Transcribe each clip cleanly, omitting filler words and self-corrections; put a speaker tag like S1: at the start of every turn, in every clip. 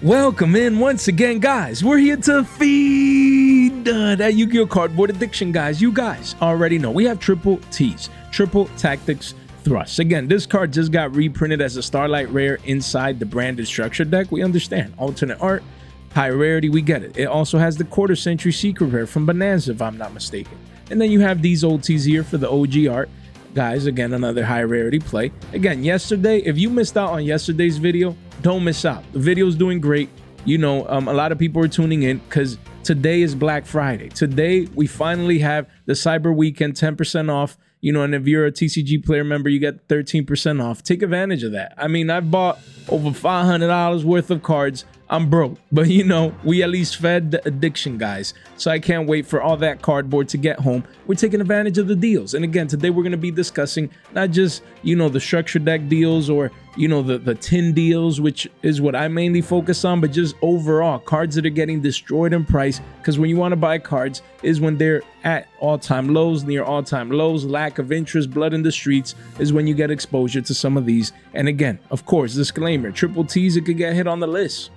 S1: Welcome in once again, guys. We're here to feed that Yu-Gi-Oh cardboard addiction, guys. You guys already know we have triple T's, triple tactics thrust. Again, this card just got reprinted as a starlight rare inside the branded structure deck. We understand alternate art, high rarity, we get it. It also has the quarter century secret rare from Bonanza, if I'm not mistaken. And then you have these ultis here for the OG art. Guys, again, another high rarity play. Again, yesterday, if you missed out on yesterday's video, don't miss out. The video's doing great. You know, a lot of people are tuning in because today is Black Friday. Today, we finally have the Cyber Weekend 10% off. You know, and if you're a TCG player member, you get 13% off. Take advantage of that. I mean, I've bought over $500 worth of cards. I'm broke, but you know, we at least fed the addiction, guys. So I can't wait for all that cardboard to get home. We're taking advantage of the deals. And again, today we're going to be discussing not just, you know, the structure deck deals or, you know, the tin deals, which is what I mainly focus on, but just overall cards that are getting destroyed in price. Because when you want to buy cards is when they're at all-time lows, near all-time lows, lack of interest, blood in the streets is when you get exposure to some of these. And again, of course, disclaimer, triple T's, it could get hit on the list.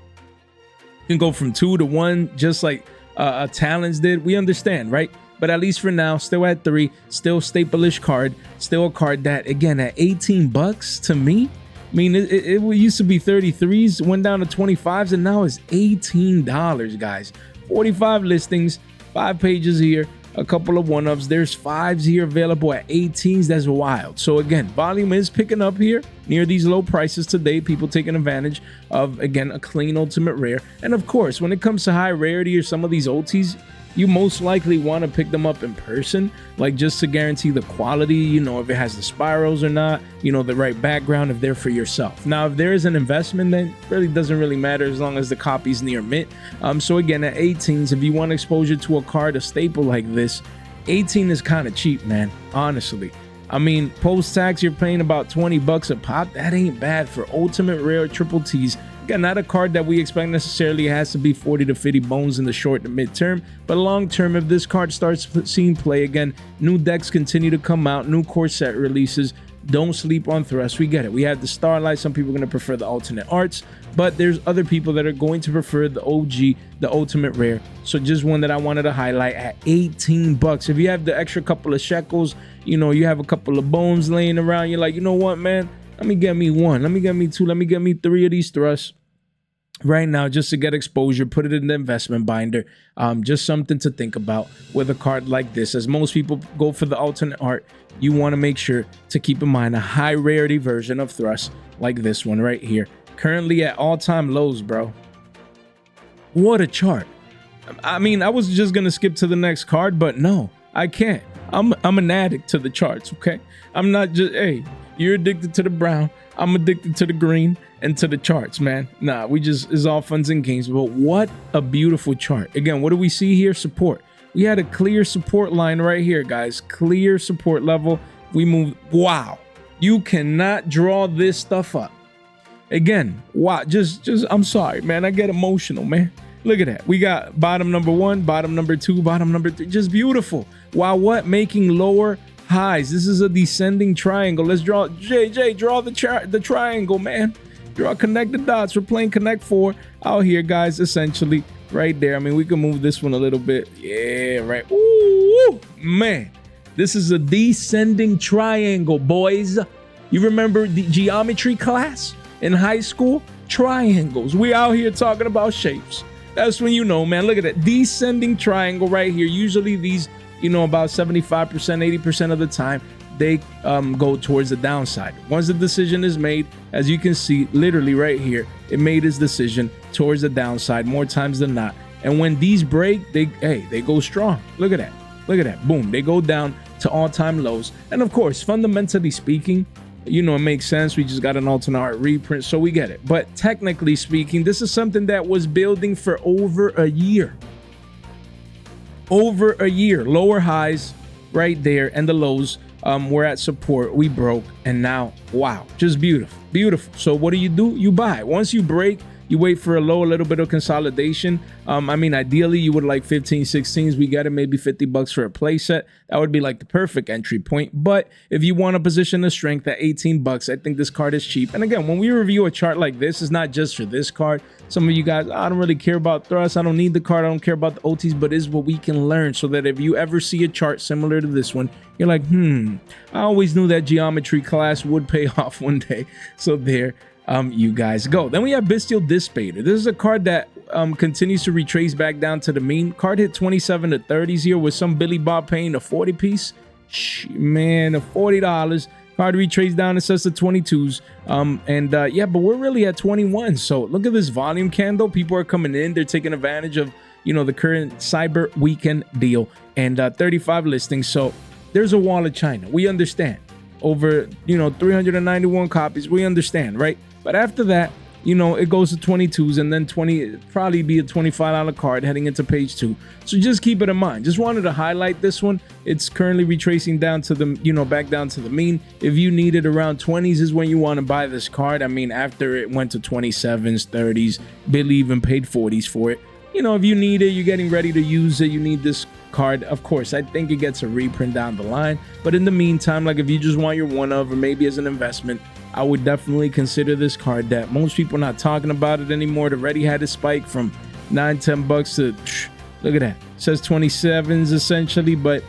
S1: Can go from 2 to 1 just like Talons did. We understand, right? But at least for now, still at 3, still staple-ish card, still a card that, again, at 18 bucks to me, I mean, it used to be 33s, went down to 25s, and now it's $18, guys. 45 listings, 5 pages here, a couple of one-ups. There's 5s here available at 18s. That's wild. So again, volume is picking up here near these low prices today. People taking advantage of, again, a clean ultimate rare. And of course, when it comes to high rarity or some of these ultis, you most likely want to pick them up in person, like just to guarantee the quality, you know, if it has the spirals or not, you know, the right background, if they're for yourself. Now, if there is an investment, then it really doesn't really matter as long as the copy's near mint. So again, at 18s, if you want exposure to a card, a staple like this, 18 is kind of cheap, man, honestly. I mean, post-tax, you're paying about 20 bucks a pop. That ain't bad for ultimate rare triple T's. Again, not a card that we expect necessarily has to be 40 to 50 bones in the short to mid-term, but long-term, if this card starts seeing play again, new decks continue to come out, new core set releases, don't sleep on thrust. We get it. We have the Starlight. Some people are going to prefer the alternate arts, but there's other people that are going to prefer the OG, the ultimate rare. So just one that I wanted to highlight at 18 bucks. If you have the extra couple of shekels, you know, you have a couple of bones laying around, you're like, you know what, man? Let me get me 1. Let me get me 2. Let me get me 3 of these thrusts right now just to get exposure. Put it in the investment binder. Just something to think about with a card like this. As most people go for the alternate art, you want to make sure to keep in mind a high rarity version of thrust like this one right here. Currently at all-time lows, bro. What a chart. I mean, I was just gonna skip to the next card, but no, I can't. I'm an addict to the charts, okay? I'm not just, hey, you're addicted to the brown, I'm addicted to the green and to the charts, man. Nah, we just, it's all funs and games. But what a beautiful chart. Again, what do we see here? Support. We had a clear support line right here, guys. Clear support level. We moved. Wow. You cannot draw this stuff up. Again, wow. Just, I'm sorry, man. I get emotional, man. Look at that. We got bottom number 1, bottom number 2, bottom number 3. Just beautiful. While what? Making lower highs. This is a descending triangle. Let's draw. JJ, draw the triangle, man. Draw, connect the dots. We're playing Connect 4 out here, guys, essentially. Right there. I mean, we can move this one a little bit. Yeah, right. Ooh, man. This is a descending triangle, boys. You remember the geometry class in high school? Triangles. We out here talking about shapes. That's when you know, man. Look at that. Descending triangle right here. Usually these, you know, about 75%, 80% of the time, they go towards the downside. Once the decision is made, as you can see, literally right here, it made its decision towards the downside more times than not. And when these break, they go strong. Look at that. Look at that. Boom. They go down to all-time lows. And of course, fundamentally speaking, you know, it makes sense. We just got an alternate art reprint, so we get it. But technically speaking, this is something that was building for over a year. Over a year. Lower highs right there, and the lows we're at support. We broke, and now, wow, just beautiful. Beautiful. So what do? You buy. Once you break, You wait for a little bit of consolidation. I mean, ideally you would like 15, 16s. We got it maybe 50 bucks for a playset. That would be like the perfect entry point. But if you want to position the strength at 18 bucks, I think this card is cheap. And again, when we review a chart like this, it's not just for this card. Some of you guys, I don't really care about thrust. I don't need the card. I don't care about the ultis, but it's what we can learn so that if you ever see a chart similar to this one, you're like, I always knew that geometry class would pay off one day. So there you guys go. Then we have Bystial Dis Pater. This is a card that continues to retrace back down to the mean. Card hit 27 to 30s here with some Billy Bob paying a 40 piece. Man, a $40. Card retrace down, it says the 22s. Yeah, but we're really at 21. So look at this volume candle. People are coming in. They're taking advantage of, you know, the current Cyber Weekend deal and 35 listings. So there's a wall of China. We understand. Over, you know, 391 copies. We understand, right? But after that, you know, it goes to 22s and then 20, probably be a $25 card heading into page 2. So just keep it in mind. Just wanted to highlight this one. It's currently retracing down to the, you know, back down to the mean. If you need it around 20s is when you want to buy this card. I mean, after it went to 27s, 30s, Billy even paid 40s for it. You know, if you need it, you're getting ready to use it, you need this card. Of course, I think it gets a reprint down the line. But in the meantime, like if you just want your one of, or maybe as an investment, I would definitely consider this card that most people are not talking about it anymore. It already had a spike from 9-10 bucks to, look at that. It says 27s essentially, but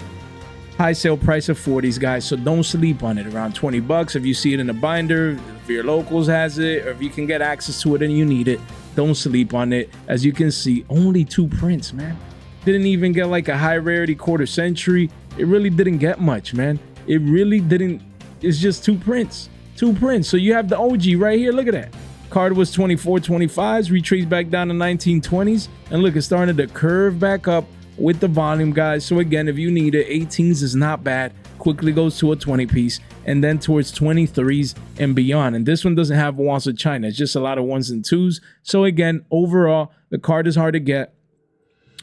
S1: high sale price of 40s, guys. So don't sleep on it. Around 20 bucks. If you see it in a binder, if your locals has it, or if you can get access to it and you need it, don't sleep on it. As you can see, only 2 prints, man. Didn't even get like a high rarity quarter century. It really didn't get much, man. It really didn't. It's just 2 prints. 2 prints. So you have the OG right here. Look at that. Card was 24-25s, retraced back down to 1920s. And look, it's starting to curve back up with the volume, guys. So again, if you need it, 18s is not bad. Quickly goes to a 20 piece and then towards 23s and beyond. And this one doesn't have walls of China. It's just a lot of 1s and 2s. So again, overall, the card is hard to get.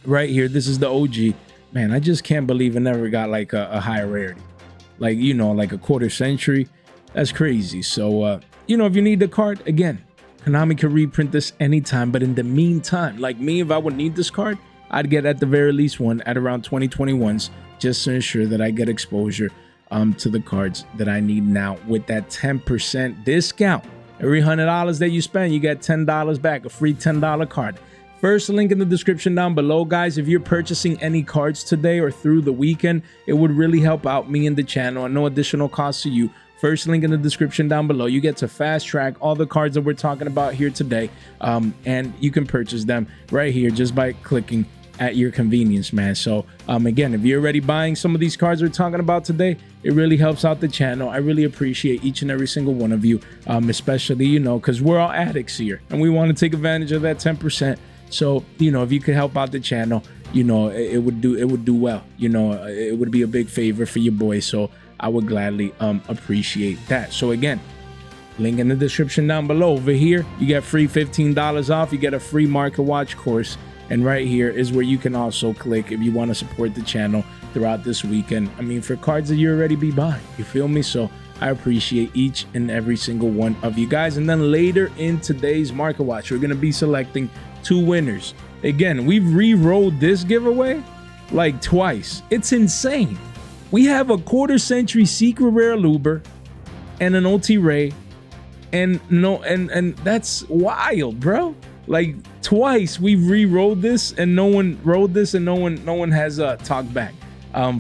S1: Right here, this is the OG. Man, I just can't believe it never got like a high rarity. Like, you know, like a quarter century. That's crazy. So, you know, if you need the card, again, Konami can reprint this anytime. But in the meantime, like me, if I would need this card, I'd get at the very least one at around 2021s just to ensure that I get exposure to the cards that I need now with that 10% discount. Every $100 that you spend, you get $10 back, a free $10 card. First link in the description down below, guys. If you're purchasing any cards today or through the weekend, it would really help out me and the channel and no additional cost to you. First link in the description down below. You get to fast track all the cards that we're talking about here today, and you can purchase them right here just by clicking at your convenience, man. So again, if you're already buying some of these cards we're talking about today, it really helps out the channel. I really appreciate each and every single one of you, especially, you know, because we're all addicts here and we want to take advantage of that 10%. So, you know, if you could help out the channel, you know, it would do well. You know, it would be a big favor for your boy. So I would gladly appreciate that. So again, link in the description down below. Over here, you get free $15 off. You get a free Market Watch course. And right here is where you can also click if you want to support the channel throughout this weekend. I mean, for cards that you already be buying, you feel me? So I appreciate each and every single one of you guys. And then later in today's Market Watch, we're going to be selecting 2 winners. Again, we've re-rolled this giveaway like twice. It's insane. We have a quarter century secret rare Luber and an OT Ray, and that's wild, bro. Like twice we've re-rolled this and no one rolled this and no one has talked back.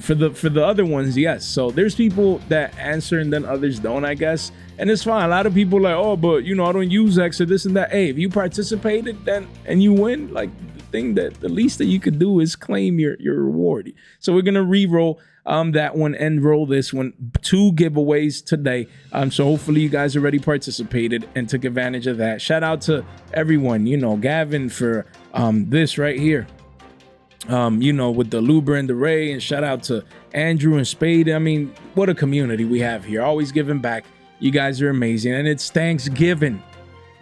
S1: For the other ones, yes. So there's people that answer and then others don't, I guess. And it's fine. A lot of people are like, oh, but you know, I don't use X or this and that. Hey, if you participated then and you win, like the least that you could do is claim your reward. So we're gonna re-roll that one and roll this one. 2 giveaways today. So hopefully you guys already participated and took advantage of that. Shout out to everyone, you know, Gavin for this right here. You know, with the Luber and the Ray, and shout out to Andrew and Spade. I mean, what a community we have here. Always giving back. You guys are amazing. And it's Thanksgiving,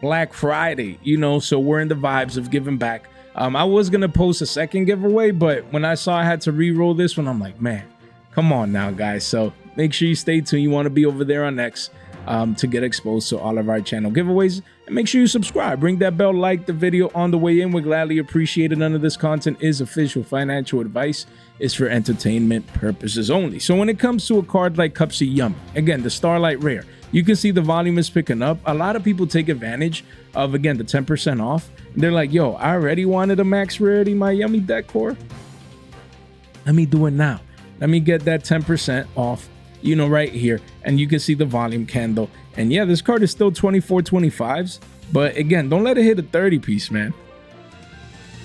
S1: Black Friday, you know, so we're in the vibes of giving back. I was going to post a second giveaway, but when I saw I had to re-roll this one, I'm like, man, come on now, guys. So make sure you stay tuned. You want to be over there on X. to get exposed to all of our channel giveaways. And make sure you subscribe, ring that bell, like the video on the way in. We gladly appreciate it. None of this content is official financial advice. It's for entertainment purposes only. So when it comes to a card like Cupsy Yummy, again, the Starlight Rare, you can see the volume is picking up. A lot of people take advantage of, again, the 10% off. They're like, yo, I already wanted a max rarity, my Yummy decor. Let me do it now. Let me get that 10% off, you know, right here. And you can see the volume candle. And yeah, this card is still 24.25s. But again, don't let it hit a 30 piece, man.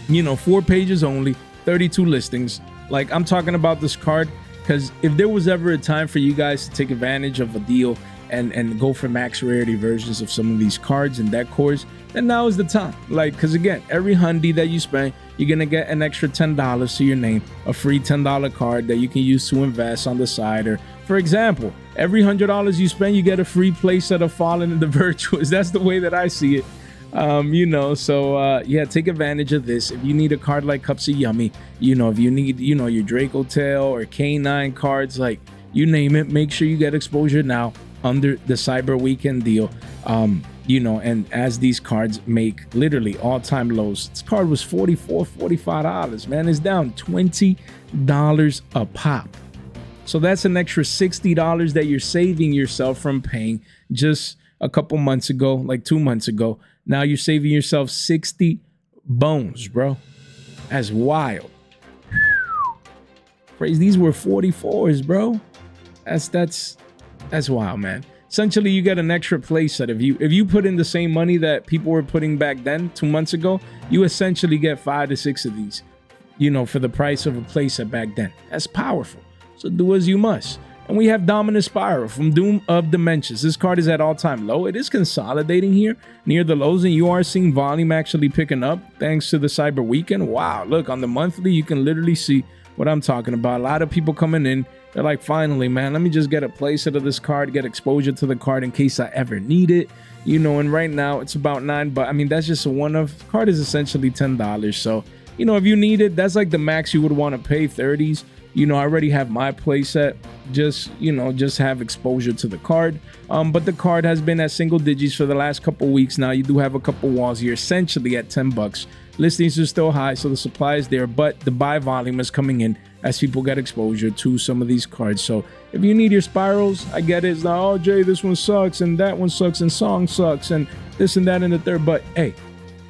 S1: You know, 4 pages only, 32 listings. Like, I'm talking about this card because if there was ever a time for you guys to take advantage of a deal and go for max rarity versions of some of these cards and decors, then now is the time. Like, because again, every $100 that you spend, you're gonna get an extra $10 to your name, a free $10 card that you can use to invest on the side. Or for example, every $100 you spend, you get a free playset of Fallen and the Virtuous. That's the way that I see it. You know, so yeah, take advantage of this. If you need a card like Cupsy Yummy, you know, if you need, you know, your Draco Tail or K9 cards, like you name it, make sure you get exposure now under the Cyber Weekend deal. You know, and as these cards make literally all-time lows, this card was $45, man. It's down $20 a pop. So that's an extra $60 that you're saving yourself from paying just a couple months ago, like 2 months ago. Now you're saving yourself 60 bones, bro. That's wild. Praise, these were 44s, bro. That's wild, man. Essentially, you get an extra playset. If you put in the same money that people were putting back then, 2 months ago, you essentially get 5 to 6 of these, you know, for the price of a playset back then. That's powerful. So do as you must. And we have Dominus Spiral from Doom of Dimensions. This card is at all-time low. It is consolidating here near the lows, and you are seeing volume actually picking up thanks to the Cyber Weekend. Wow, look, on the monthly, you can literally see what I'm talking about. A lot of people coming in. They're like, finally, man, let me just get a playset of this card, get exposure to the card in case I ever need it. You know, and right now it's about $9, but I mean, that's just a one-off. Card is essentially $10. So, you know, if you need it, that's like the max you would want to pay, 30s. You know, I already have my playset. Just, you know, just have exposure to the card. But the card has been at single digits for the last couple weeks now. You do have a couple walls here, essentially at $10. Listings are still high, so the supply is there, but the buy volume is coming in as people get exposure to some of these cards. So if you need your spirals, I get it. It's like, oh, Jay, this one sucks, and that one sucks, and song sucks, and this and that and the third. But hey,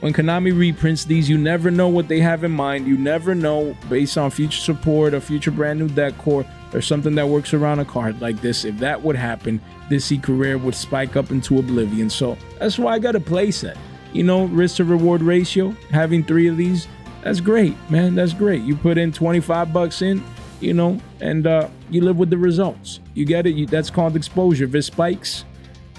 S1: when Konami reprints these, you never know what they have in mind. You never know, based on future support or future brand new decor or something that works around a card like this. If that would happen, this secret rare would spike up into oblivion. So that's why I got a playset. You know, risk to reward ratio, having 3 of these, that's great, man. That's great. You put in 25 bucks in, you know, and you live with the results. You get it. That's called exposure. If it spikes,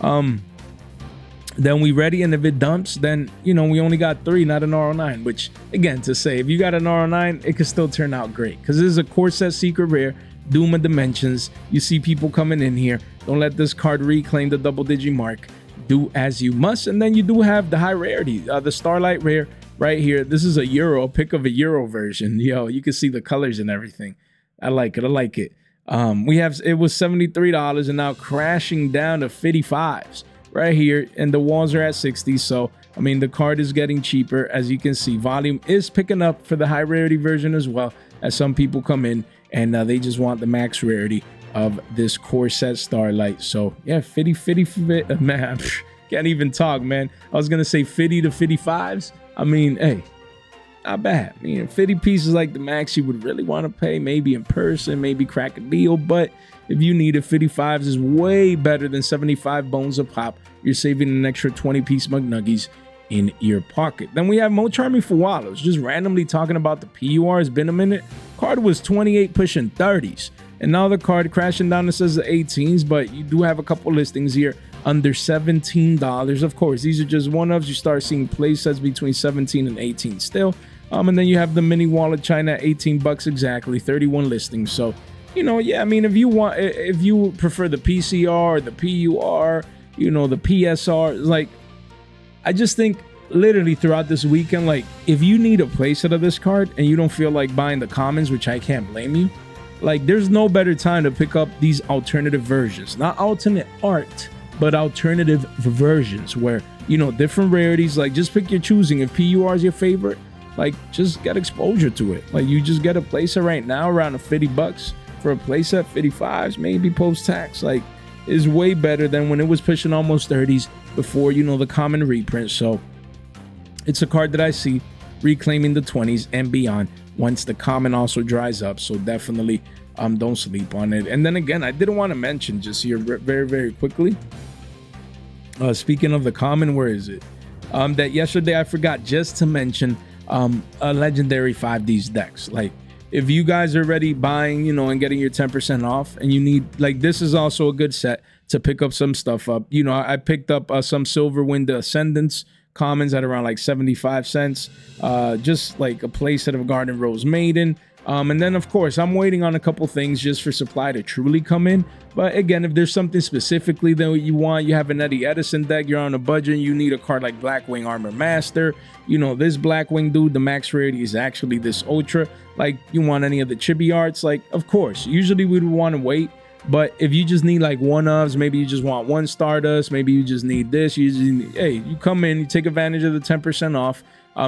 S1: then we ready. And if it dumps, then, you know, we only got 3, not an RO9, which, again, to say, if you got an RO9, it could still turn out great because this is a core set secret rare, Doom of Dimensions. You see people coming in here. Don't let this card reclaim the double-digit mark. Do as you must. And then you do have the high rarity, the Starlight Rare right here. This is a Euro, a pick of a Euro version. Yo, you can see the colors and everything. I like it. I like it. It was $73 and now crashing down to 55s right here. And the walls are at 60. So, I mean, the card is getting cheaper. As you can see, volume is picking up for the high rarity version as well, as some people come in and they just want the max rarity of this core set Starlight. So yeah, 50 man, can't even talk, man. I was gonna say 50 to 55s. I mean, hey, not bad. You know, 50 pieces like the max you would really want to pay, maybe in person, maybe crack a deal. But if you need it, 55s is way better than 75 bones a pop. You're saving an extra 20-piece McNuggies in your pocket. Then we have Mo Charming for Wallows, just randomly talking about the PUR. It's been a minute. Card was 28 pushing 30s. And now the card crashing down, it says the 18s, but you do have a couple listings here under $17. Of course, these are just one-ofs. You start seeing play sets between 17 and 18 still. And then you have the mini wallet China, 18 bucks exactly, 31 listings. So, you know, yeah, I mean, if you prefer the PCR, the PUR, you know, the PSR, like, I just think literally throughout this weekend, like, if you need a playset of this card and you don't feel like buying the commons, which I can't blame you, like, there's no better time to pick up these alternative versions. Not alternate art, but alternative versions where, you know, different rarities. Like, just pick your choosing. If PUR is your favorite, like, just get exposure to it. Like, you just get a playset right now around $50 for a playset. 55s maybe post tax, like, is way better than when it was pushing almost 30s before, you know, the common reprint. So it's a card that I see reclaiming the 20s and beyond once the common also dries up. So definitely don't sleep on it. And then again, I didn't want to mention just here very quickly, speaking of the common, where is it, that yesterday I forgot just to mention a legendary 5Ds decks. Like, if you guys are already buying, you know, and getting your 10% off, and you need, like, this is also a good set to pick up some stuff up. You know, I picked up some Silverwind Ascendants commons at around like 75 cents, just like a playset of Garden Rose Maiden. And then, of course, I'm waiting on a couple things just for supply to truly come in. But again, if there's something specifically that you want, you have an Eddie Edison deck, you're on a budget, you need a card like Blackwing Armor Master. You know, this Blackwing dude, the max rarity is actually this Ultra. Like, you want any of the chibi arts, like, of course, usually we would want to wait. But if you just need like one-ofs, maybe you just want one Stardust, maybe you just need this, you just need, hey, you come in, you take advantage of the 10% off.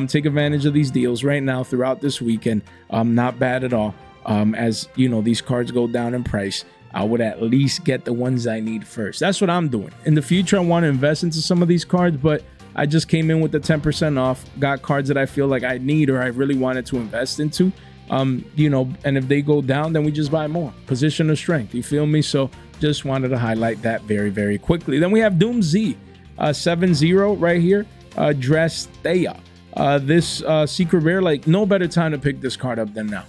S1: Take advantage of these deals right now throughout this weekend. Not bad at all. As you know, these cards go down in price, I would at least get the ones I need first. That's what I'm doing. In the future, I want to invest into some of these cards, but I just came in with the 10% off, got cards that I feel like I need or I really wanted to invest into. You know, and if they go down, then we just buy more. Position of strength, you feel me? So just wanted to highlight that very quickly. Then we have Doom Z 7-0 right here, Drastea. This secret rare, like, no better time to pick this card up than now.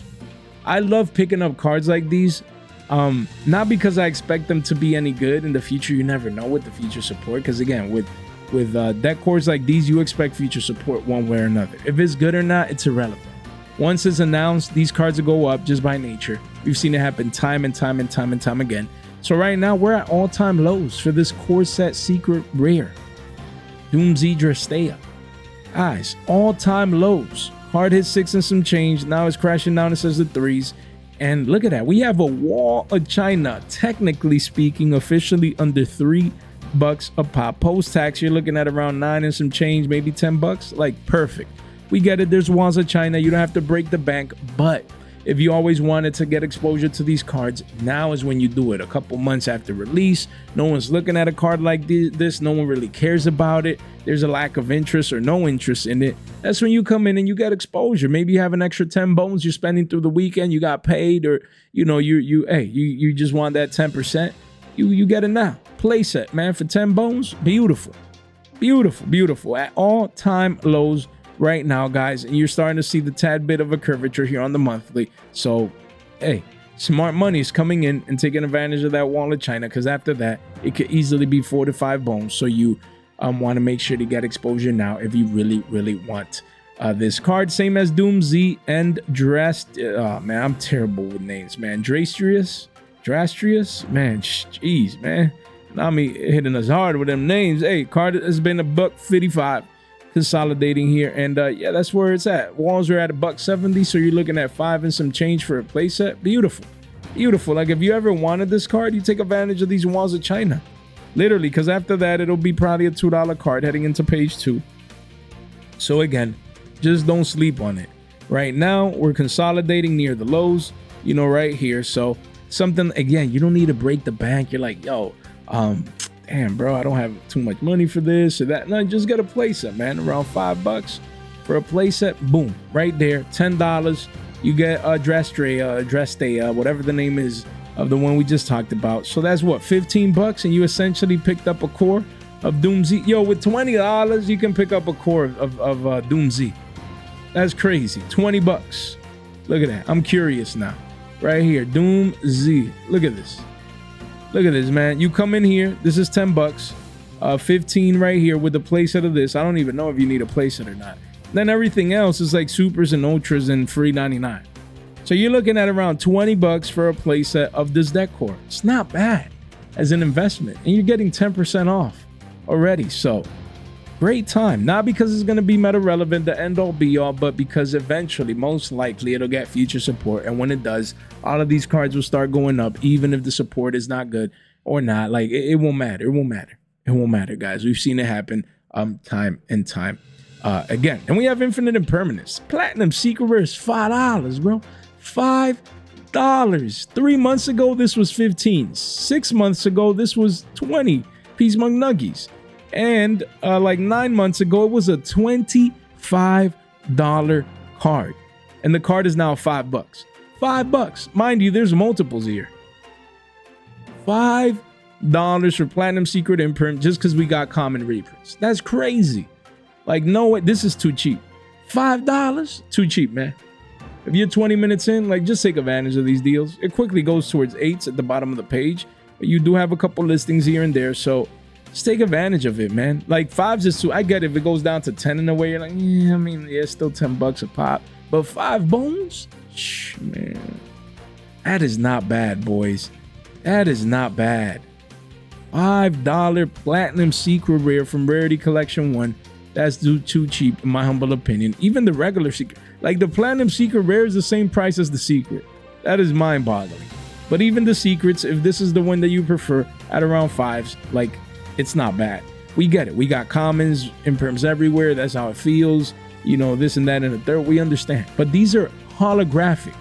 S1: I love picking up cards like these, not because I expect them to be any good in the future. You never know with the future support, because again, with decors like these, you expect future support one way or another. If it's good or not, it's irrelevant. Once it's announced, these cards will go up just by nature. We've seen it happen time and time again. So right now, we're at all-time lows for this core set secret rare, Doom Z Drastea. Guys, all-time lows. Hard hit 6 and some change. Now it's crashing down. It says the 3s. And look at that. We have a wall of China, technically speaking, officially under $3 a pop. Post-tax, you're looking at around 9 and some change, maybe $10. Like, perfect. We get it. There's walls of China. You don't have to break the bank. But if you always wanted to get exposure to these cards, now is when you do it. A couple months after release, no one's looking at a card like this. No one really cares about it. There's a lack of interest or no interest in it. That's when you come in and you get exposure. Maybe you have an extra 10 bones you're spending through the weekend. You got paid, or you know, you just want that 10%. You get it now. Playset, man, for 10 bones. Beautiful. At all-time lows right now, guys, and you're starting to see the tad bit of a curvature here on the monthly. So, hey, smart money is coming in and taking advantage of that wall of China, because after that, it could easily be 4 to 5 bones. So you want to make sure to get exposure now if you really want this card. Same as Doom Z and Oh, man, I'm terrible with names, man. Drastrius, man, jeez, man. Now me hitting us hard with them names. Hey, card has been $155. Consolidating here, and yeah, that's where it's at. Walls are at $170, so you're looking at 5 and some change for a playset. Beautiful. Like, if you ever wanted this card, you take advantage of these walls of China, literally, because after that, it'll be probably a $2 card heading into page 2. So again, just don't sleep on it. Right now, we're consolidating near the lows, you know, right here. So something, again, you don't need to break the bank. You're like, yo, damn, bro, I don't have too much money for this or that. No, just get a playset, man. Around $5 for a playset. Boom, right there, $10. You get a Drastea, whatever the name is of the one we just talked about. So that's what, $15, and you essentially picked up a core of Doom Z. Yo, with $20, you can pick up a core of Doom Z. That's crazy. $20. Look at that. I'm curious now. Right here, Doom Z. Look at this. Look at this, man. You come in here. This is $10. 15 right here with the playset of this. I don't even know if you need a playset or not. Then everything else is like supers and ultras and free 99. So you're looking at around $20 for a playset of this decor. It's not bad as an investment, and you're getting 10% off already. So great time. Not because it's going to be meta relevant, the end all be all, but because eventually, most likely, it'll get future support. And when it does, all of these cards will start going up, even if the support is not good or not. Like, it won't matter. It won't matter. It won't matter, guys. We've seen it happen time and time again. And we have infinite impermanence. Platinum secret rare is $5, bro. $5. 3 months ago, this was 15. 6 months ago, this was 20 Peace Monk Nuggies. And like 9 months ago, it was a $25 card. And the card is now $5. $5. Mind you, there's multiples here. $5 for platinum secret imprint just because we got common reprints. That's crazy. Like, no way, this is too cheap. $5? Too cheap, man. If you're 20 minutes in, like, just take advantage of these deals. It quickly goes towards 8s at the bottom of the page. But you do have a couple listings here and there, so just take advantage of it, man. Like, 5s is too, I get it. If it goes down to 10 in a way, you're like, yeah, I mean, yeah, it's still $10 a pop. But 5 bones? Shh, man. That is not bad, boys. That is not bad. $5 platinum secret rare from Rarity Collection 1. That's too cheap, in my humble opinion. Even the regular secret, like the platinum secret rare is the same price as the secret. That is mind-boggling. But even the secrets, if this is the one that you prefer, at around 5s, like, it's not bad. We get it. We got commons, imperms everywhere. That's how it feels. You know, this and that and the third. We understand. But these are holographic,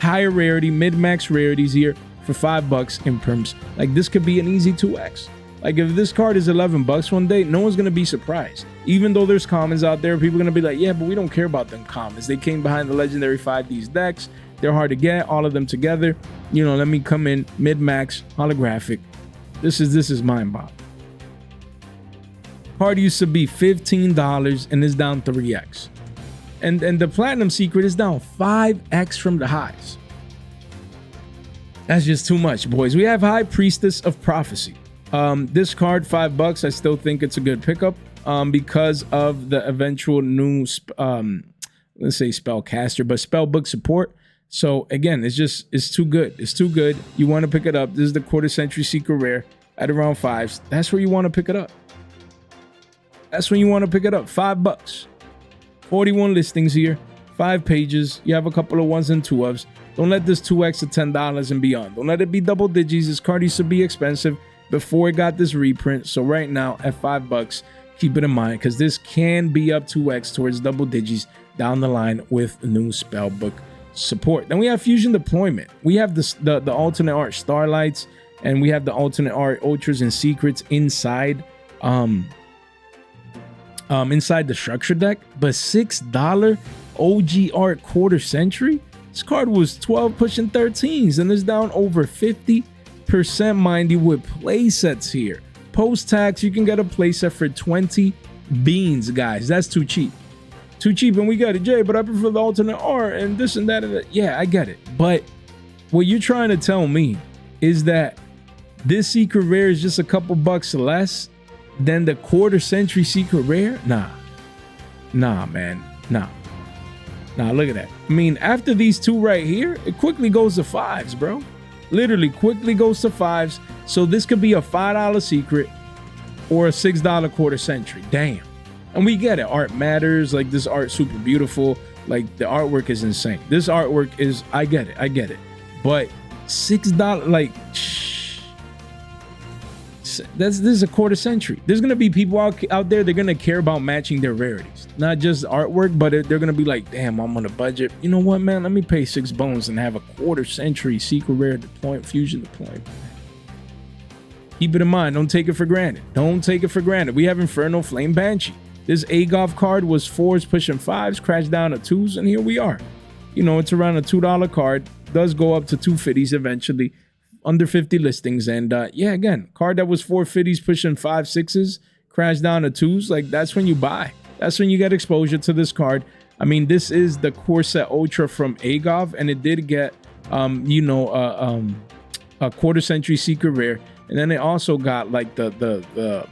S1: higher rarity, mid-max rarities here for $5 imperms. Like, this could be an easy 2x. Like, if this card is $11 one day, no one's going to be surprised. Even though there's commons out there, people are going to be like, yeah, but we don't care about them commons. They came behind the legendary 5Ds decks. They're hard to get, all of them together. You know, let me come in mid-max, holographic. This is mind-boggling. Card used to be $15 and is down 3x. And the platinum secret is down 5x from the highs. That's just too much, boys. We have High Priestess of Prophecy. This card, $5. I still think it's a good pickup because of the eventual new, let's say spellcaster, but spellbook support. So again, it's too good. It's too good. You want to pick it up. This is the quarter century secret rare at around 5s. That's where you want to pick it up. That's when you want to pick it up. $5. 41 listings here, 5 pages. You have a couple of 1s and 2s. Don't let this 2x to $10 and beyond. Don't let it be double digits. This card used to be expensive before it got this reprint. So right now at $5, keep it in mind because this can be up 2x towards double digits down the line with new spellbook support. Then we have fusion deployment. We have the alternate art starlights, and we have the alternate art ultras and secrets inside inside the structure deck. But $6 OG art quarter century, this card was 12 pushing 13s and is down over 50%, mind you, with play sets here. Post tax, you can get a playset for 20 beans, guys. That's too cheap. Too cheap, and we got it, Jay, but I prefer the alternate art and this and that and that. Yeah, I get it. But what you're trying to tell me is that this secret rare is just a couple bucks less than the quarter century secret rare? Nah, man. Nah, look at that. I mean, after these two right here, it quickly goes to 5s, bro. Literally quickly goes to 5s. So this could be a $5 secret or a $6 quarter century. Damn. And we get it. Art matters. Like, this art super beautiful. Like, the artwork is insane. This artwork is, I get it. But $6, like, this is a quarter century. There's gonna be people out there, they're gonna care about matching their rarities, not just artwork, but they're gonna be like, damn, I'm on a budget. You know what, man? Let me pay 6 bones and have a quarter century secret rare fusion deployment. Keep it in mind. Don't take it for granted. Don't take it for granted. We have Infernal Flame Banshee. This Agov card was 4s pushing 5s, crashed down to 2s, and here we are. You know, it's around a $2 card. Does go up to 250s eventually. Under 50 listings, and yeah, again, card that was 450s pushing 5 6s, crashed down to 2s. Like, that's when you buy. That's when you get exposure to this card. I mean, this is the core set ultra from Agov, and it did get a quarter century secret rare, and then it also got like the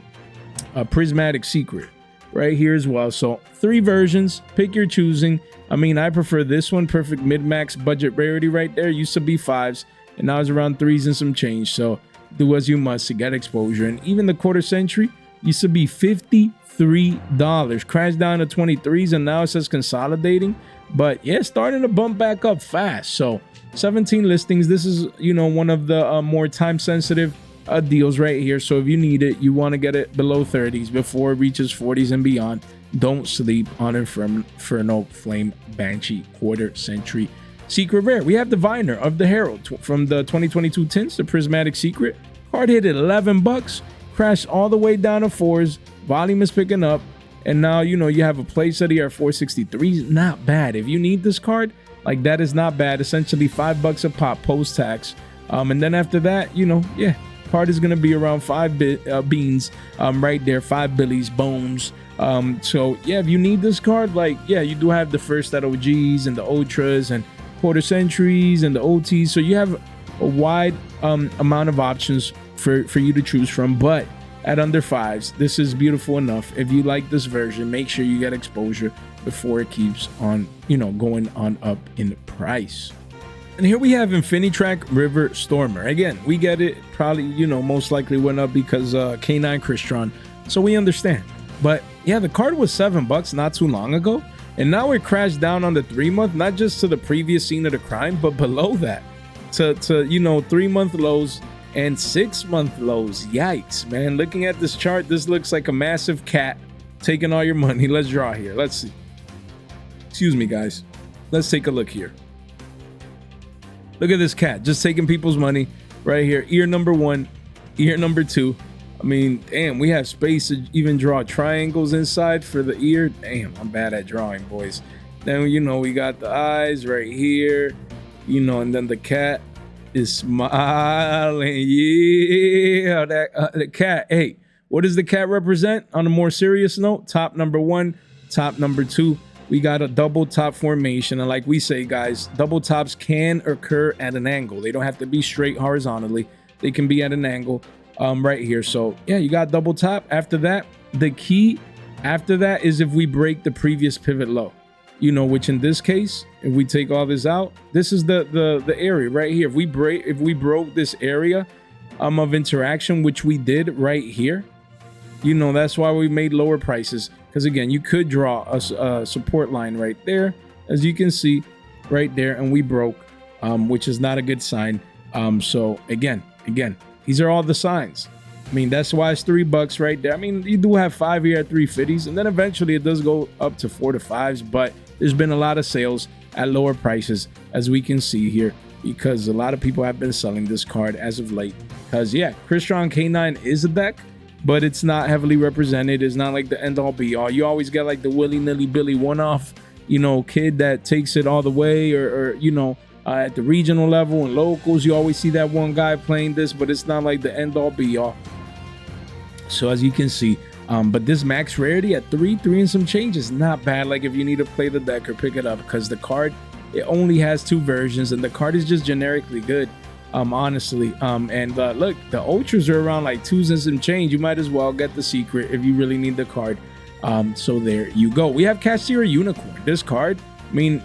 S1: prismatic secret right here as well. So 3 versions, pick your choosing. I mean, I prefer this one. Perfect mid-max budget rarity right there. Used to be 5s. And now it's around 3s and some change. So do as you must to get exposure. And even the quarter century used to be $53. Crashed down to 23s, and now it says consolidating. But yeah, starting to bump back up fast. So 17 listings. This is, you know, one of the more time sensitive deals right here. So if you need it, you want to get it below 30s before it reaches 40s and beyond, don't sleep on Inferno Flame Banshee quarter century secret rare. We have Diviner of the Herald from the 2022 tints, the prismatic secret. Card hit at 11 bucks, crashed all the way down to 4s. Volume is picking up, and now you know you have a playset here at 463. Not bad. If you need this card, like, that is not bad. Essentially $5 a pop post tax. And then after that, you know, yeah, card is gonna be around 5 beans, right there, 5 billies, bones. So yeah, if you need this card, like, yeah, you do have the first at OGs and the ultras and quarter centuries and the ultis. So you have a wide amount of options for you to choose from, but at under 5s, this is beautiful enough. If you like this version, make sure you get exposure before it keeps on, you know, going on up in price. And here we have Infinitrack River Stormer. Again, we get it, probably, you know, most likely went up because K9 Crystron, so we understand. But yeah, the card was $7 not too long ago, and now it crashed down on the 3-month, not just to the previous scene of the crime, but below that to you know, 3-month lows and 6-month lows. Yikes, man. Looking at this chart, this looks like a massive cat taking all your money. Let's draw here. Let's see. Excuse me, guys. Let's take a look here. Look at this cat just taking people's money right here. Ear number 1, ear number 2. I mean, damn, we have space to even draw triangles inside for the ear. Damn, I'm bad at drawing, boys. Then, you know, we got the eyes right here, you know, and then the cat is smiling. Yeah, that the cat. Hey, what does the cat represent? On a more serious note, top number 1, top number 2. We got a double top formation, and like we say, guys, double tops can occur at an angle. They don't have to be straight horizontally. They can be at an angle right here. So yeah, you got double top. After that, the key after that is if we break the previous pivot low, you know, which in this case, if we take all this out, this is the area right here. If we broke this area of interaction, which we did right here, you know, that's why we made lower prices. Because again, you could draw a support line right there, as you can see right there, and we broke, which is not a good sign. So again, these are all the signs. I mean, that's why it's $3 right there. I mean, you do have 5 here at 350s, and then eventually it does go up to 4 to 5s, but there's been a lot of sales at lower prices, as we can see here, because a lot of people have been selling this card as of late. Because yeah, Crystron K9 is a deck, but it's not heavily represented. It's not like the end all be all. You always get like the willy-nilly Billy one-off, you know, kid that takes it all the way, or you know, at the regional level and locals, you always see that one guy playing this, but it's not like the end all be all. So as you can see, but this max rarity at 3 and some change is not bad. Like if you need to play the deck or pick it up, because the card, it only has 2 versions, and the card is just generically good. Honestly, and look, the ultras are around like 2s and some change. You might as well get the secret if you really need the card. So there you go. We have Kashtira Unicorn. This card, I mean,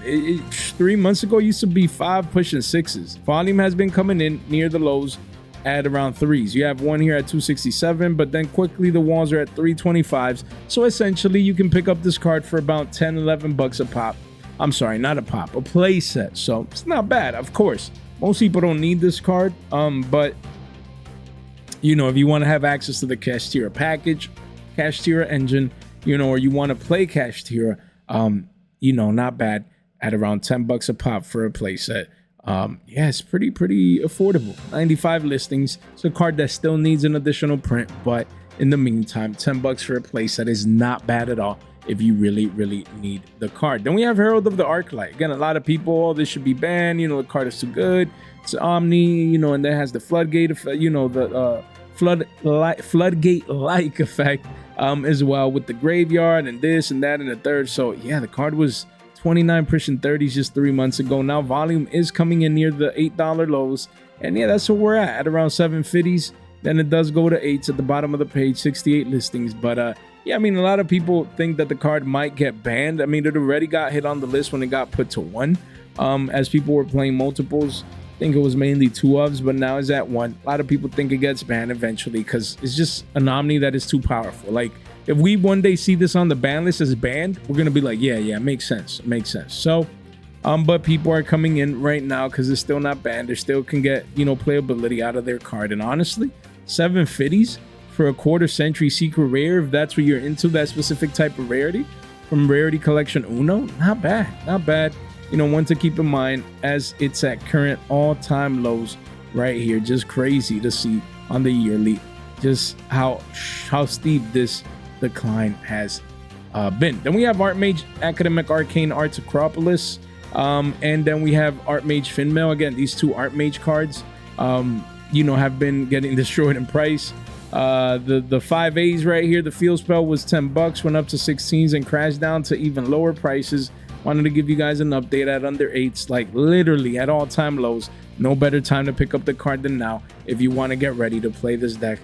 S1: 3 months ago used to be 5 pushing 6s. Volume has been coming in near the lows at around 3s. You have one here at 267, but then quickly the walls are at 325s. So essentially you can pick up this card for about $10-11 a pop. I'm sorry, not a pop, a play set. So it's not bad. Of course, most people don't need this card, but you know, if you want to have access to the Kashtira package, Kashtira engine, you know, or you want to play Kashtira, you know, not bad at around $10 a pop for a playset. Yeah, it's pretty affordable. 95 listings. It's a card that still needs an additional print, but in the meantime, $10 for a playset is not bad at all if you really need the card. Then we have Herald of the Arclight. Again, a lot of people, oh, this should be banned, you know, the card is too good. It's Omni, you know, and that has the floodgate effect, you know, the floodgate-like effect as well, with the graveyard and this and that and the third. So yeah, the card was 29 pushing 30s just 3 months ago. Now volume is coming in near the $8 lows, and yeah, that's where we're at around 750s. Then it does go to 8s at the bottom of the page, 68 listings. But yeah, I mean, a lot of people think that the card might get banned. I mean, it already got hit on the list when it got put to 1, as people were playing multiples. I think it was mainly 2 ofs, but now it's at 1. A lot of people think it gets banned eventually because it's just an Omni that is too powerful. Like, if we one day see this on the ban list as banned, we're gonna be like, yeah, it makes sense. So but people are coming in right now because it's still not banned. They still can get, you know, playability out of their card. And honestly, 750s for a quarter century secret rare, if that's what you're into, that specific type of rarity from Rarity Collection Uno. Not bad, not bad. You know, one to keep in mind as it's at current all-time lows right here. Just crazy to see on the yearly just how steep this decline has been. Then we have Artmage Academic Arcane Arts Acropolis, and then we have Artmage Finmail. Again, these two Artmage cards you know, have been getting destroyed in price. The 5As right here, the field spell was $10, went up to 16s and crashed down to even lower prices. Wanted to give you guys an update at under 8s, like literally at all-time lows. No better time to pick up the card than now if you want to get ready to play this deck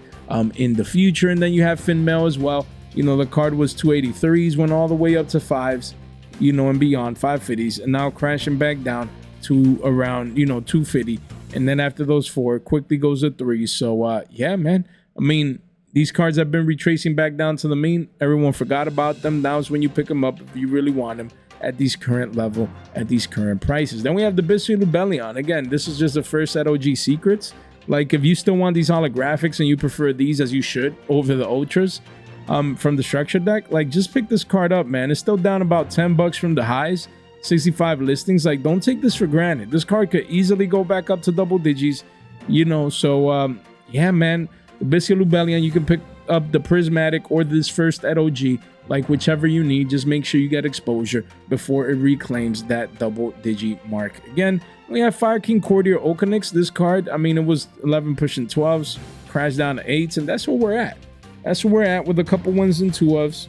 S1: in the future. And then you have Finmail as well. You know, the card was 283s, went all the way up to 5s, you know, and beyond, 550s, and now crashing back down to around, you know, 250. And then after those 4, quickly goes to 3. So yeah, man, I mean, these cards have been retracing back down to the mean. Everyone forgot about them. Now is when you pick them up if you really want them at these current level, at these current prices. Then we have the Bystial Lubellion. Again, this is just the first set OG secrets. Like, if you still want these holographics and you prefer these, as you should, over the ultras from the structure deck, like, just pick this card up, man. It's still down about $10 from the highs, 65 listings. Like, don't take this for granted. This card could easily go back up to double digits, you know. So yeah, man, the Bystial Lubellion, you can pick up the prismatic or this first at OG, like whichever you need. Just make sure you get exposure before it reclaims that double digit mark. Again, we have Fire King Courtier Okanix. This card, I mean, it was 11 pushing 12s, crashed down to 8s, and that's where we're at. That's where we're at with a couple 1s and 2s.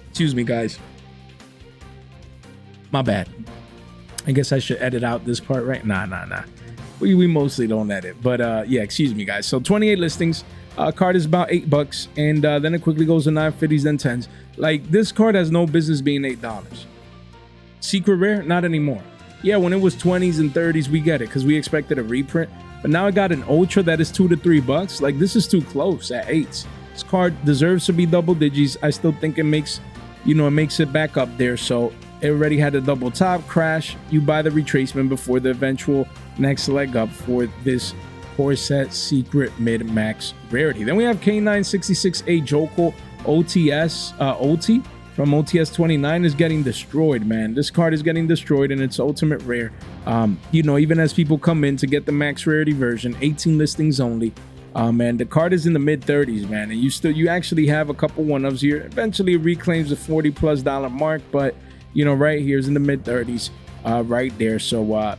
S1: Excuse me, guys. My bad. I guess I should edit out this part, right? Nah. We mostly don't edit, but yeah, excuse me, guys. So 28 listings. Card is about $8, and then it quickly goes to 950s, then 10s. Like, this card has no business being $8. Secret rare, not anymore. Yeah, when it was 20s and 30s, we get it because we expected a reprint. But now I got an ultra that is $2 to $3. Like, this is too close at 8s. This card deserves to be double digits. I still think it makes, you know, it makes it back up there. So it already had a double top crash. You buy the retracement before the eventual next leg up for this core set secret mid-max rarity. Then we have K966A Joko OTS OT from OTS 29 is getting destroyed, man. This card is getting destroyed in its ultimate rare. You know, even as people come in to get the max rarity version, 18 listings only. Man, the card is in the mid 30s, man, and you actually have a couple 1-ofs here. Eventually it reclaims the $40+ mark, but you know, right here is in the mid 30s, right there. So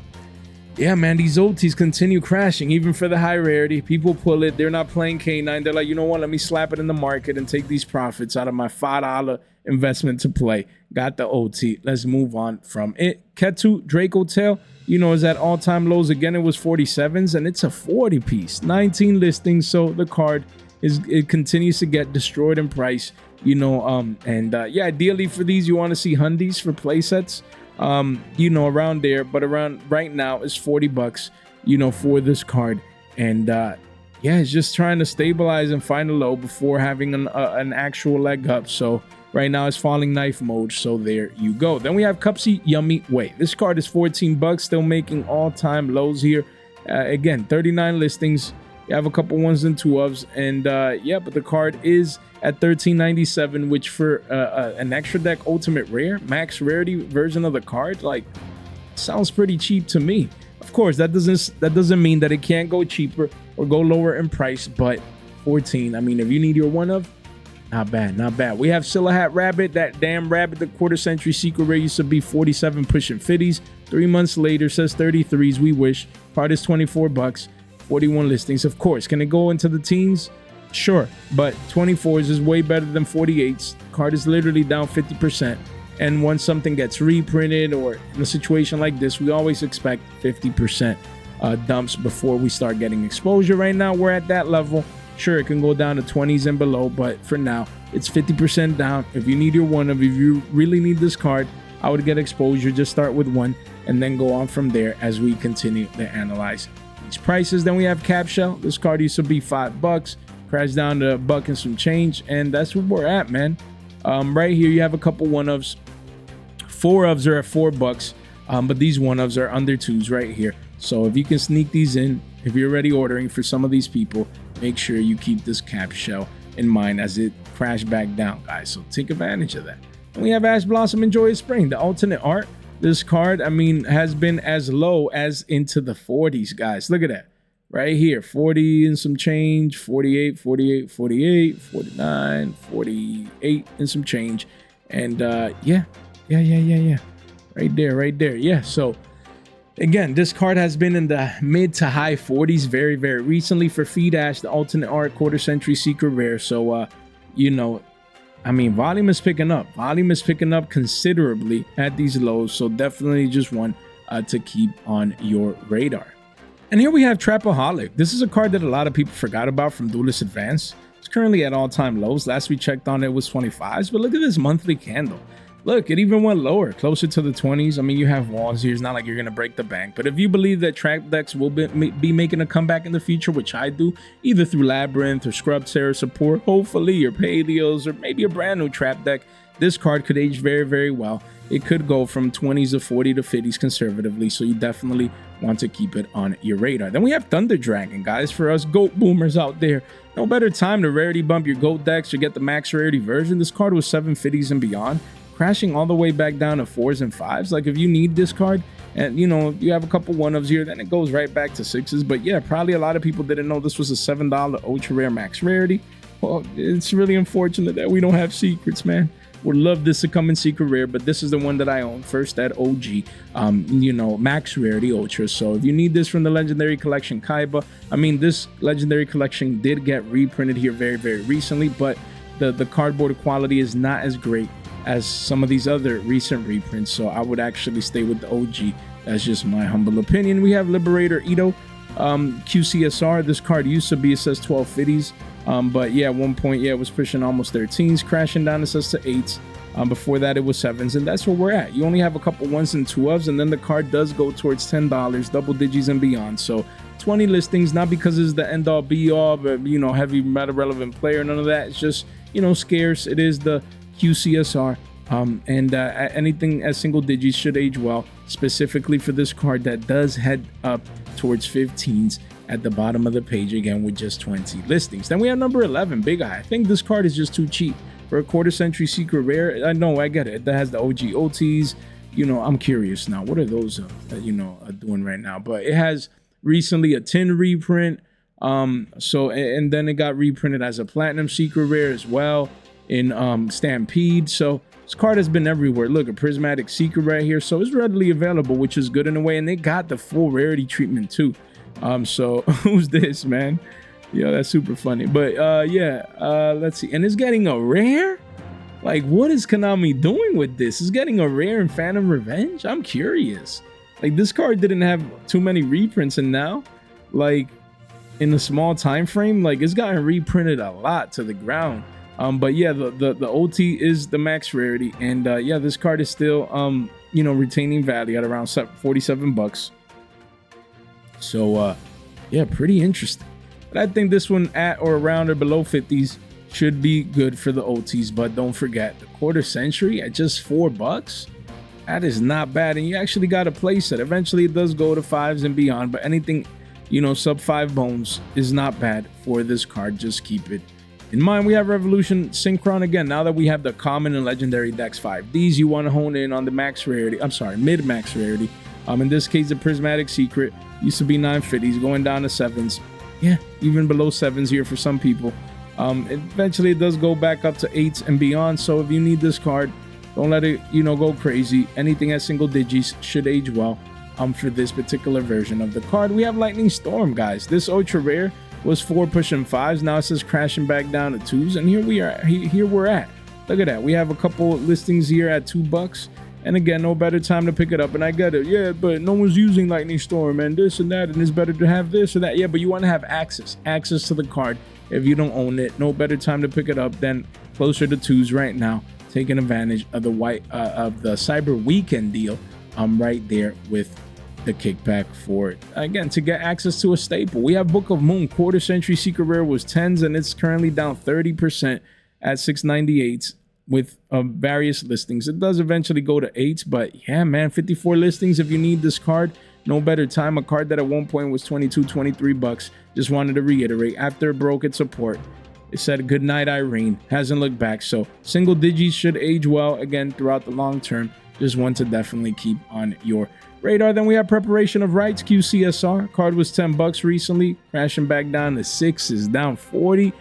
S1: yeah, man, these OTs continue crashing, even for the high rarity. People pull it. They're not playing K9. They're like, you know what? Let me slap it in the market and take these profits out of my $5 investment to play. Got the OT. Let's move on from it. Ketu Draco Tail, you know, is at all-time lows. Again, it was 47s, and it's a 40 piece. 19 listings, so the card it continues to get destroyed in price. You know, yeah, ideally for these, you want to see hundies for play sets. You know, around there, but around right now is $40, you know, for this card. And yeah, it's just trying to stabilize and find a low before having an actual leg up. So right now it's falling knife mode. So there you go. Then we have Cupsy Yummy Way. This card is $14, still making all-time lows here. Again, 39 listings. You have a couple 1s and 2-ofs, and yeah, but the card is at $13.97, which for an extra deck ultimate rare max rarity version of the card, like, sounds pretty cheap to me. Of course, that doesn't mean that it can't go cheaper or go lower in price, but 14, I mean, if you need your 1-of, not bad. We have Silhouette Rabitt, that damn rabbit. The quarter century secret rare used to be 47 pushing 50s. 3 months later says 33s. We wish. Card is $24. 41 listings. Of course, can it go into the teens? Sure, but 24s is way better than 48s. Card is literally down 50%. And once something gets reprinted or in a situation like this, we always expect 50% dumps before we start getting exposure. Right now, we're at that level. Sure, it can go down to 20s and below, but for now, it's 50% down. If you need your 1-of, if you really need this card, I would get exposure. Just start with 1 and then go on from there as we continue to analyze these prices. Then we have Cap Shell. This card used to be $5, crashed down to $1 and some change, and that's where we're at, man. Right here you have a couple 1-ofs. 4-ofs are at $4, but these 1-ofs are under 2s right here. So if you can sneak these in, if you're already ordering for some of these people, make sure you keep this cap shell in mind as it crashed back down, guys. So take advantage of that. And we have Ash Blossom and Joyous Spring, the alternate art. This card, I mean, has been as low as into the 40s, guys. Look at that. Right here, 40 and some change, 48, 48, 48, 49, 48 and some change. And yeah. Right there. Yeah, so again, this card has been in the mid to high 40s very, very recently for Feed Ash, the alternate art quarter century secret rare. So, you know, I mean, volume is picking up. Volume is picking up considerably at these lows. So definitely just one to keep on your radar. And here we have Trapaholic. This is a card that a lot of people forgot about from Duelist Advance. It's currently at all-time lows. Last we checked on it was 25s, but look at this monthly candle. Look, it even went lower, closer to the 20s. I mean, you have walls here. It's not like you're going to break the bank. But if you believe that trap decks will be making a comeback in the future, which I do, either through Labyrinth or Scrub Terror support, hopefully your Paleos or maybe a brand new trap deck, this card could age very, very well. It could go from 20s to 40 to 50s conservatively, so you definitely want to keep it on your radar. Then we have Thunder Dragon, guys. For us GOAT boomers out there, no better time to rarity bump your GOAT decks or get the max rarity version. This card was 750s and beyond, crashing all the way back down to 4s and 5s. Like, if you need this card and, you know, you have a couple 1-ofs here, then it goes right back to 6s. But yeah, probably a lot of people didn't know this was a $7 ultra rare max rarity. Well, it's really unfortunate that we don't have secrets, man. Would love this to come in secret rare, but this is the one that I own first at OG, you know, max rarity ultra. So if you need this from the legendary collection Kaiba, I mean, this legendary collection did get reprinted here very, very recently, but the cardboard quality is not as great as some of these other recent reprints. So I would actually stay with the OG. That's just my humble opinion. We have Liberator Ito, QCSR. This card used to be, it says 1250s. But yeah, at one point, yeah, it was pushing almost 13s, crashing down, it says to 8s. Before that, it was 7s, and that's where we're at. You only have a couple 1s and 2-ofs, and then the card does go towards $10, double digits and beyond. So 20 listings, not because it's the end-all be-all, but, you know, heavy meta relevant player, none of that. It's just, you know, scarce. It is the QCSR, and anything at single digits should age well, specifically for this card that does head up towards 15s at the bottom of the page, again with just 20 listings. Then we have number 11, Big Eye. I think this card is just too cheap for a quarter century secret rare. I know, I get it. That has the OG OTs. You know, I'm curious now. What are those, you know, doing right now? But it has recently a 10 reprint. So, and then it got reprinted as a platinum secret rare as well in Stampede. So this card has been everywhere. Look, a prismatic secret right here. So it's readily available, which is good in a way. And they got the full rarity treatment too. So who's this, man? Yeah, that's super funny. But yeah, let's see. And it's getting a rare? Like, what is Konami doing with this? It's getting a rare in Phantom Revenge? I'm curious. Like, this card didn't have too many reprints, and now, like, in a small time frame, like, it's gotten reprinted a lot to the ground. But yeah, the OT is the max rarity, and yeah, this card is still you know, retaining value at around 47 bucks. So yeah, pretty interesting. But I think this one at or around or below 50s should be good for the OTs. But don't forget, the quarter century at just $4, that is not bad. And you actually got a place set. Eventually it does go to 5s and beyond, but anything, you know, sub 5 bones is not bad for this card. Just keep it in mind. We have Revolution Synchron again. Now that we have the common and legendary decks 5Ds, you want to hone in on the max rarity. I'm sorry, mid max rarity. In this case, the prismatic secret used to be 950s, going down to 7s. Yeah, even below 7s here for some people. Eventually it does go back up to 8s and beyond. So if you need this card, don't let it, you know, go crazy. Anything at single digits should age well for this particular version of the card. We have Lightning Storm, guys. This ultra rare was 4 pushing 5s. Now it says crashing back down to 2s, and here we are. Here we're at. Look at that. We have a couple listings here at $2. And again, no better time to pick it up. And I get it. Yeah, but no one's using Lightning Storm and this and that, and it's better to have this or that. Yeah, but you want to have access to the card. If you don't own it, no better time to pick it up than closer to 2s right now, taking advantage of the Cyber Weekend deal right there with the kickback for it. Again, to get access to a staple, we have Book of Moon. Quarter century secret rare was 10s, and it's currently down 30% at 698 with various listings. It does eventually go to 8s, but yeah, man, 54 listings. If you need this card, no better time. A card that at one point was 22, 23 bucks. Just wanted to reiterate, after it broke its support, it said goodnight Irene, hasn't looked back. So single digits should age well again throughout the long term. Just one to definitely keep on your radar. Then we have Preparation of Rites, qcsr. Card was 10 bucks recently, crashing back down to 6s, down 40%.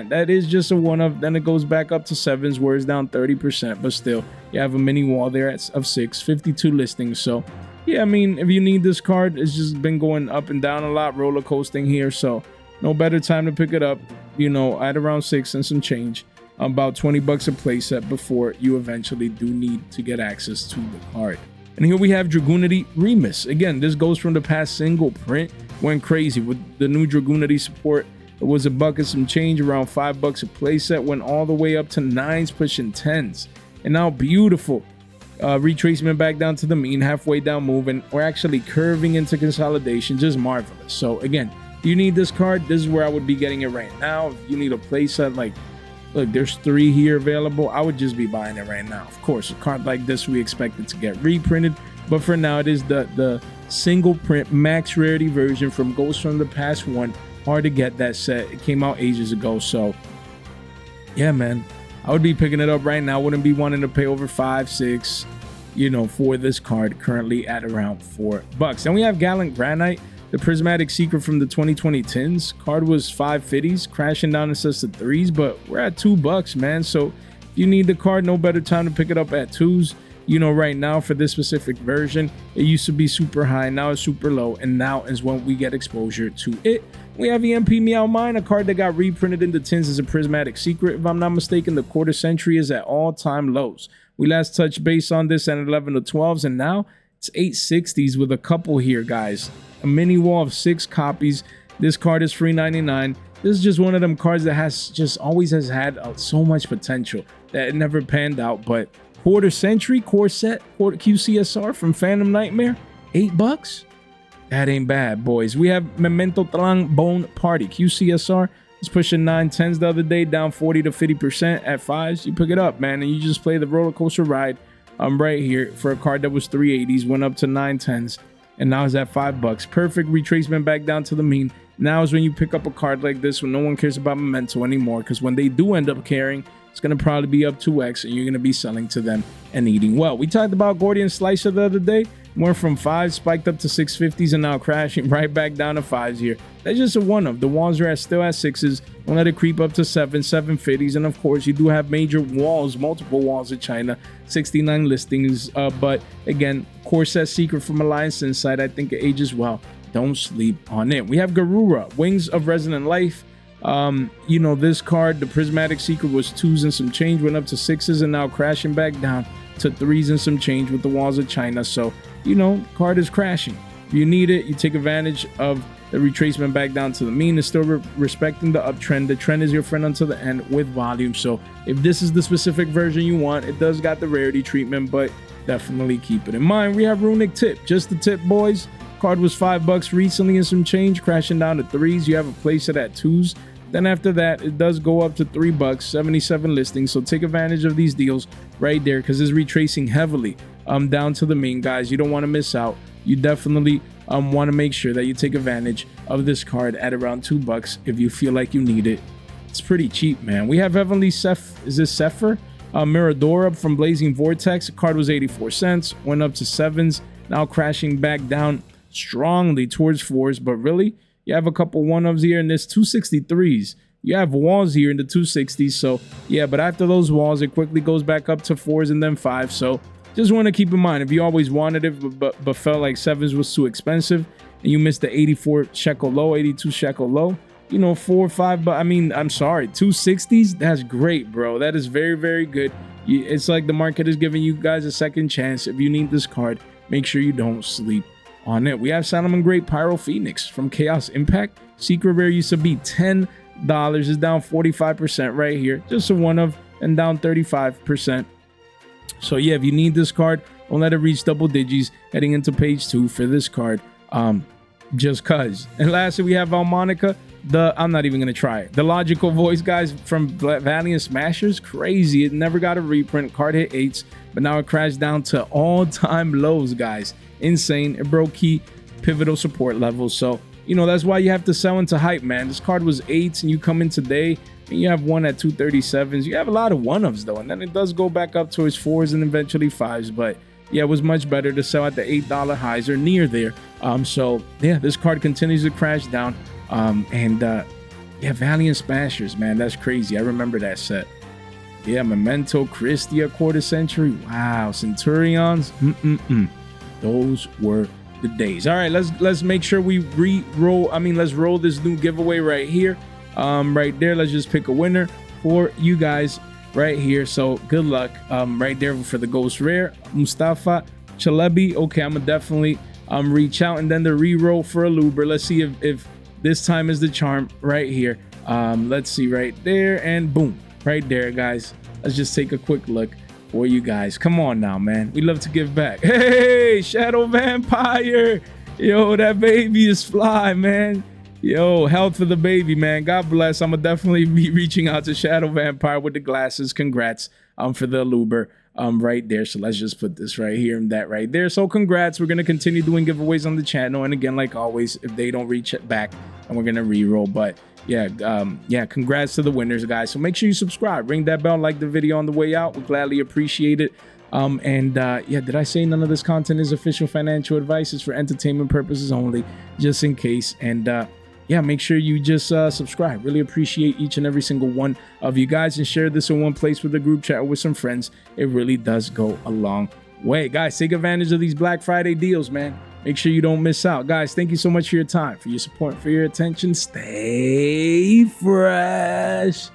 S1: That is just a one-off. Then it goes back up to 7s, where it's down 30%, but still you have a mini wall there of 6, 52 listings. So yeah, I mean, if you need this card, it's just been going up and down a lot, roller coasting here. So no better time to pick it up, you know, at around 6 and some change, about 20 bucks a playset before you eventually do need to get access to the card. And here we have Dragunity Remus. Again, this goes from the past single print, went crazy with the new Dragunity support. It was a buck and some change, around 5 bucks a playset, went all the way up to 9s, pushing 10s. And now beautiful retracement back down to the mean, halfway down move, and we're actually curving into consolidation, just marvelous. So again, do you need this card? This is where I would be getting it right now. If you need a playset, like, look, there's 3 here available, I would just be buying it right now. Of course, a card like this, we expect it to get reprinted, but for now, it is the single print max rarity version from Ghost from the Past 1. Hard to get that set. It came out ages ago, so yeah, man, I would be picking it up right now. Wouldn't be wanting to pay over 5, 6, you know, for this card, currently at around 4 bucks. Then we have Gallant Granite, the prismatic secret from the 2020 tins. Card was 550s, crashing down to just the 3s, but we're at 2 bucks, man. So if you need the card, no better time to pick it up at 2s. You know, right now for this specific version, it used to be super high, now it's super low, and now is when we get exposure to it. We have EMP Meow Mine, a card that got reprinted in the tins as a prismatic secret. If I'm not mistaken, the quarter century is at all-time lows. We last touched base on this at 11 to 12s, and now it's 860s with a couple here, guys. A mini wall of 6 copies. This card is $3.99. This is just one of them cards that has just always has had so much potential that it never panned out. But quarter century core set, QCSR from Phantom Nightmare, 8 bucks. That ain't bad, boys. We have Memento Tlang Bone Party, QCSR. It's pushing 9 10s the other day, down 40 to 50% at 5s. You pick it up, man, and you just play the roller coaster ride. Right here for a card that was 380s, went up to 9 10s, and now is at 5 bucks. Perfect retracement back down to the mean. Now is when you pick up a card like this when no one cares about Memento anymore, because when they do end up caring, it's going to probably be up 2x, and you're going to be selling to them and eating well. We talked about Gordian Slicer the other day. Went from 5s, spiked up to 650s, and now crashing right back down to 5s here. That's just a one-of. The walls are still at 6s. Don't let it creep up to 7s, 750s. And of course, you do have major walls, multiple walls in China, 69 listings. But again, core set secret from Alliance Inside, I think it ages well. Don't sleep on it. We have Garura, Wings of Resonant Life. You know, this card, the prismatic secret was 2s and some change, went up to 6s, and now crashing back down to 3s and some change with the walls of China. So, you know, card is crashing. If you need it, you take advantage of the retracement back down to the mean. It's still respecting the uptrend. The trend is your friend until the end with volume. So if this is the specific version you want, it does got the rarity treatment, but definitely keep it in mind. We have Runic Tip, just the tip, boys. Card was 5 bucks recently and some change, crashing down to 3s. You have a place it at 2s. Then after that, it does go up to 3 bucks, 77 listings. So take advantage of these deals right there, because it's retracing heavily down to the mean, guys. You don't want to miss out. You definitely want to make sure that you take advantage of this card at around 2 bucks if you feel like you need it. It's pretty cheap, man. We have Heavenly is this Sepher? Miradora from Blazing Vortex. The card was 84 cents, went up to 7s, now crashing back down strongly towards 4s, but really, you have a couple one-ofs here, and there's 263s. You have walls here in the 260s, so yeah, but after those walls, it quickly goes back up to 4s and then 5s. So just want to keep in mind, if you always wanted it but felt like 7s was too expensive and you missed the 84 shekel low, 82 shekel low, you know, 4 or 5, but I mean, I'm sorry, 260s, that's great, bro. That is very, very good. It's like the market is giving you guys a second chance. If you need this card, make sure you don't sleep on it. We have Salomon Great Pyro Phoenix from Chaos Impact. Secret rare used to be $10. Is down 45% right here. Just a one-of, and down 35%. So yeah, if you need this card, don't let it reach double digits heading into page 2 for this card. Just cuz. And lastly, we have Valmonica. I'm not even gonna try it. The logical voice, guys, from Valiant Smashers, crazy. It never got a reprint. Card hit 8s, but now it crashed down to all-time lows, guys. Insane. It broke key pivotal support levels. So, you know, that's why you have to sell into hype, man. This card was 8s, and you come in today and you have one at 237s. You have a lot of 1-ofs though, and then it does go back up towards 4s and eventually 5s. But yeah, it was much better to sell at the $8 highs or near there. So yeah, this card continues to crash down. Yeah, Valiant Smashers, man, that's crazy. I remember that set. Yeah, Memento, Christia, quarter century. Wow, Centurions. Those were the days. All right, let's make sure we let's roll this new giveaway right here. Right there, let's just pick a winner for you guys right here. So good luck. Right there for the ghost rare, Mustafa Chalebi. Okay, I'm gonna definitely reach out, and then the re-roll for a luber. Let's see if this time is the charm right here. Let's see right there, and boom, right there, guys. Let's just take a quick look for you guys. Come on now, man. We love to give back. Hey, Shadow Vampire. Yo, that baby is fly, man. Yo, health for the baby, man. God bless. I'm gonna definitely be reaching out to Shadow Vampire with the glasses. Congrats for the luber right there. So let's just put this right here and that right there. So congrats. We're gonna continue doing giveaways on the channel, and again, like always, if they don't reach it back, and we're gonna re-roll. But yeah, congrats to the winners, guys. So make sure you subscribe, ring that bell, like the video on the way out. We gladly appreciate it. Yeah, did I say none of this content is official financial advice? It's for entertainment purposes only, just in case. And yeah, make sure you just subscribe. Really appreciate each and every single one of you guys, and share this in one place with a group chat or with some friends. It really does go a long way. Guys, take advantage of these Black Friday deals, man. Make sure you don't miss out. Guys, thank you so much for your time, for your support, for your attention. Stay fresh.